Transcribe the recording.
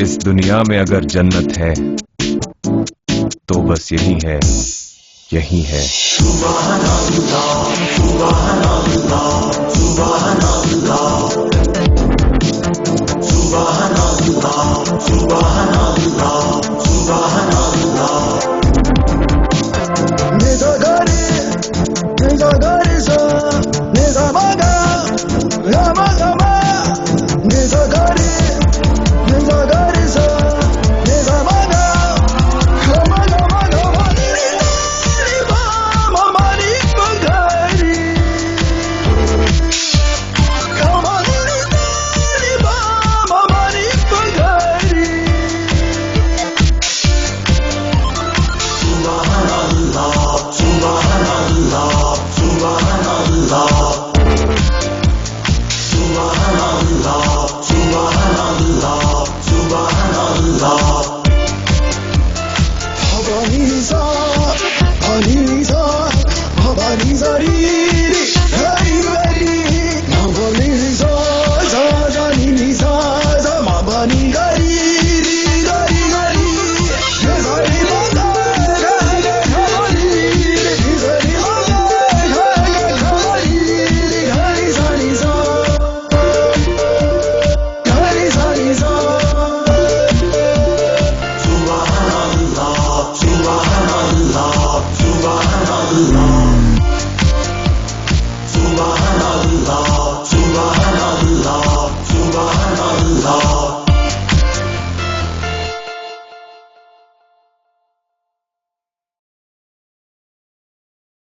इस दुनिया में अगर जन्नत है तो बस यही है, यही है। सुभान अल्लाह, सुभान अल्लाह, सुभान अल्लाह, सुभान अल्लाह, सुभान अल्लाह, सुभान अल्लाह। निजा गरे सा, निजा मगा, रमा गमा, निजा गरे सा, निजा मगा, रमा गमा गमा, नी मा मा नी गरे, गमा नी मा नी गरे। सुभान अल्लाह, सुभान अल्लाह, सुभान अल्लाह, सुभान अल्लाह, सुभान अल्लाह, सुभान अल्लाह। Habaniza, Habaniza, Habaniza, Riri, Hari, Hari, Habaniza, Zaza, Mabani, Gari, Gari, Gari, Gari, Maga, Gari, Gari, Gari, Maga, Gari, Gari, Zaniza, Gari, Zaniza. Subhan Allah, Subhan Allah, Subhan Allah.